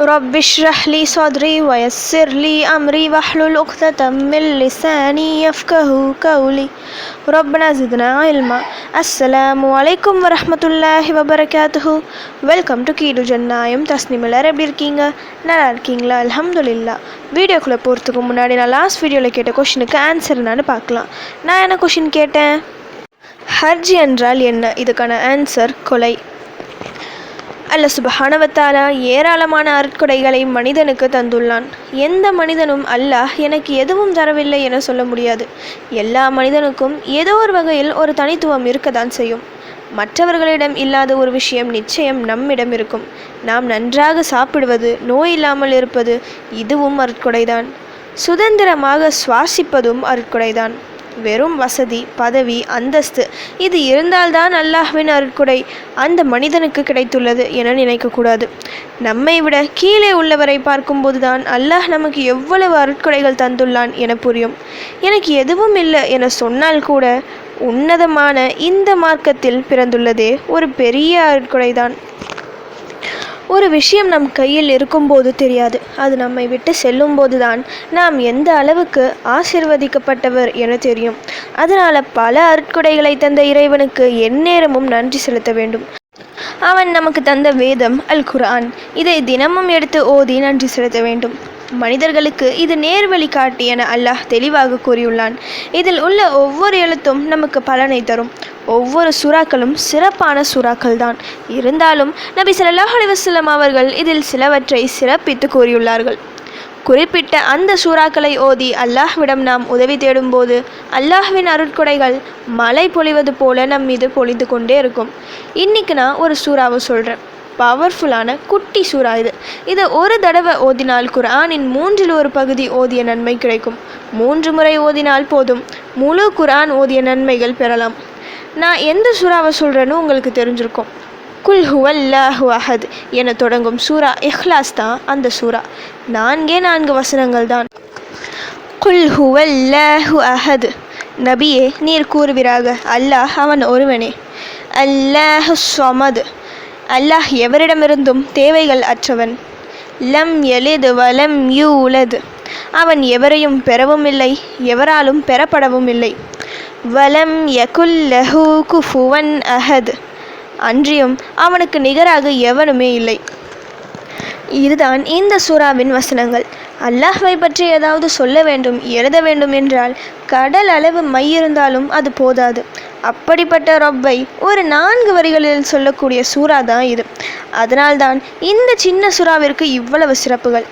رب اشرح لي صدري ويسر لي أمري واحلل عقدة من لساني يفقهوا قولي ربنا زدنا علما. அஸ்ஸலாமு அலைக்கும் வரஹ்மத்துல்லாஹி வபரகாத்துஹு. வெல்கம் டு கீடு ஜன்னாயம். தஸ்னிம் எல்லாரும் எப்படி இருக்கீங்க? நல்லா இருக்கீங்களா? அல்ஹம்துலில்லாஹ். வீடியோக்குள்ளே போகிறதுக்கு முன்னாடி நான் லாஸ்ட் வீடியோவில் கேட்ட கொஷினுக்கு ஆன்சர் என்னன்னு பார்க்கலாம். நான் என்ன கொஷின் கேட்டேன்? ஹர்ஜ் என்றால் என்ன? இதுக்கான ஆன்சர் கொலை. அல்லாஹ் சுப்ஹானஹு வ தஆலா ஏராளமான அருட்கொடைகளை மனிதனுக்கு தந்துள்ளான். எந்த மனிதனும் அல்லாஹ் எனக்கு எதுவும் தரவில்லை என சொல்ல முடியாது. எல்லா மனிதனுக்கும் ஏதோ ஒரு வகையில் ஒரு தனித்துவம் இருக்கத்தான் செய்யும். மற்றவர்களிடம் இல்லாத ஒரு விஷயம் நிச்சயம் நம்மிடம் இருக்கும். நாம் நன்றாக சாப்பிடுவது, நோய் இல்லாமல் இருப்பது, இதுவும் அருட்கொடைதான். சுதந்திரமாக சுவாசிப்பதும் அருட்கொடைதான். வெறும் வசதி, பதவி, அந்தஸ்து இது இருந்தால்தான் அல்லாஹ்வின் அருட்கொடை அந்த மனிதனுக்கு கிடைத்துள்ளது என நினைக்கக்கூடாது. நம்மை விட கீழே உள்ளவரை பார்க்கும்போது தான் அல்லாஹ் நமக்கு எவ்வளவு அருட்கொடைகள் தந்துள்ளான் என புரியும். எனக்கு எதுவும் இல்லை என சொன்னால் கூட உன்னதமான இந்த மார்க்கத்தில் பிறந்துள்ளதே ஒரு பெரிய அருட்கொடைதான். ஒரு விஷயம் நம் கையில் இருக்கும்போது தெரியாது, அது நம்மை விட்டு செல்லும்போது தான் நாம் எந்த அளவுக்கு ஆசீர்வதிக்கப்பட்டவர் என தெரியும். அதனால் பல அருட்கொடைகளை தந்த இறைவனுக்கு எந்நேரமும் நன்றி செலுத்த வேண்டும். அவன் நமக்கு தந்த வேதம் அல் குர்ஆன், இதை தினமும் எடுத்து ஓதி நன்றி செலுத்த வேண்டும். மனிதர்களுக்கு இது நேர்வழி காட்டி என அல்லாஹ் தெளிவாக கூறியுள்ளான். இதில் உள்ள ஒவ்வொரு எழுத்தும் நமக்கு பலனை தரும். ஒவ்வொரு சூறாக்களும் சிறப்பான சூறாக்கள் தான். இருந்தாலும் நபி ஸல்லல்லாஹு அலைஹி வஸல்லம் அவர்கள் இதில் சிலவற்றை சிறப்பித்து கூறியுள்ளார்கள். குறிப்பிட்ட அந்த சூறாக்களை ஓதி அல்லாஹ்விடம் நாம் உதவி தேடும்போது அல்லாஹ்வின் அருட்கொடைகள் மழை பொழிவது போல நம் மீது பொழிந்து கொண்டே இருக்கும். இன்றைக்கி நான் ஒரு சூறாவை சொல்கிறேன். பவர்ஃபுல்லான குட்டி சூறா இது. இதை ஒரு தடவை ஓதினால் குர்ஆனின் 1/3 பகுதி ஓதிய நன்மை கிடைக்கும். 3 முறை ஓதினால் போதும், முழு குர்ஆன் ஓதிய நன்மைகள் பெறலாம். நான் எந்த சூறாவை சொல்கிறேன்னு உங்களுக்கு தெரிஞ்சிருக்கும். குல் ஹுவல்லாஹு அஹத் என தொடங்கும் சூரா இஹ்லாஸ் தான் அந்த சூறா. 4 வசனங்கள் தான். குல் ஹுவல்லாஹு அஹத், நபியே நீர் கூறுவீராக, அல்லாஹ் அவன் ஒருவனே. அல்லாஹு ஸமத், அல்லாஹ் எவரிடமிருந்தும் தேவைகள் அற்றவன். லம் யலித் வலம் யூலத், அவன் எவரையும் பெறவும் இல்லை, எவராலும் பெறப்படவும் இல்லை. வலம் யகுல் லஹு குஃபுவன் அஹத், அன்றியும் அவனுக்கு நிகராக எவனுமே இல்லை. இதுதான் இந்த சூறாவின் வசனங்கள். அல்லாஹ்வை பற்றி ஏதாவது சொல்ல வேண்டும், எழுத வேண்டும் என்றால் கடல் அளவு மை இருந்தாலும் அது போதாது. அப்படிப்பட்ட ரப்பை ஒரு 4 வரிகளில் சொல்லக்கூடிய சூறா தான் இது. அதனால்தான் இந்த சின்ன சூறாவிற்கு இவ்வளவு சிறப்புகள்.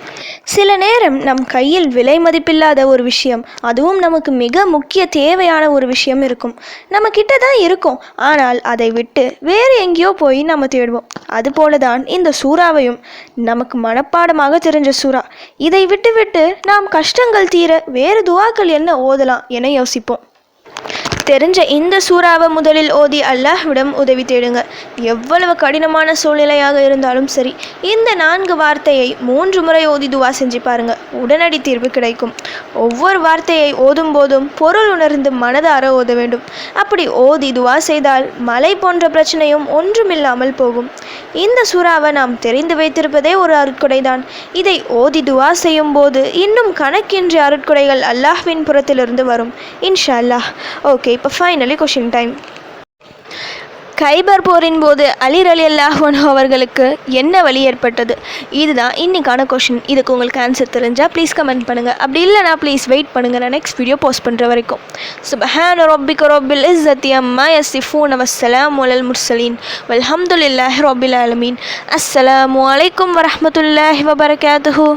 சில நேரம் நம் கையில் விலை மதிப்பில்லாத ஒரு விஷயம், அதுவும் நமக்கு மிக முக்கிய தேவையான ஒரு விஷயம் இருக்கும். நம்ம கிட்ட தான் இருக்கும், ஆனால் அதை விட்டு வேறு எங்கேயோ போய் நம்ம தேடுவோம். அதுபோல தான் இந்த சூறாவையும், நமக்கு மனப்பாடமாக தெரிஞ்ச சூறா. இதை விட்டு நாம் கஷ்டங்கள் தீர வேறு துவாக்கள் என்ன ஓதலாம் என யோசிப்போம். தெரிஞ்ச இந்த சூறாவை முதலில் ஓதி அல்லாஹ்விடம் உதவி தேடுங்க. எவ்வளவு கடினமான சூழ்நிலையாக இருந்தாலும் சரி, இந்த 4 வார்த்தையை 3 முறை ஓதி துவா செஞ்சு பாருங்க, உடனடி தீர்வு கிடைக்கும். ஒவ்வொரு வார்த்தையை ஓதும் போதும் பொருள் உணர்ந்து மனதார ஓத வேண்டும். அப்படி ஓதி துவா செய்தால் மலை போன்ற பிரச்சனையும் ஒன்றுமில்லாமல் போகும். இந்த சூறாவை நாம் தெரிந்து வைத்திருப்பதே ஒரு அருட்கொடைதான். இதை ஓதி துவா செய்யும் போது இன்னும் கணக்கின்றி அருட்கொடைகள் அல்லாஹ்வின் புறத்திலிருந்து வரும் இன்ஷா அல்லாஹ். ஓகே, இப்போ ஃபைனலி கொஷின் டைம். கைபர் போரின் போது அலி ரலியல்லாஹு அன்ஹு அவர்களுக்கு என்ன வலி ஏற்பட்டது? இதுதான் இன்னைக்கான கொஷின். இதுக்கு உங்களுக்கு ஆன்சர் தெரிஞ்சால் ப்ளீஸ் கமெண்ட் பண்ணுங்கள். அப்படி இல்லைனா ப்ளீஸ் வெயிட் பண்ணுங்கள், நான் நெக்ஸ்ட் வீடியோ போஸ்ட் பண்ணுற வரைக்கும். சுப்ஹான ரப்பிக ரப்பில் இஸ்ஸத்தி அம்மா யசிஃபூன வஸ்ஸலாமு அலல் முர்சலீன் வல்ஹம்துலில்லாஹி ரப்பில் ஆலமீன். அஸ்ஸலாமு அலைக்கும் வரஹ்மத்துல்லாஹி வபரகாத்துஹு.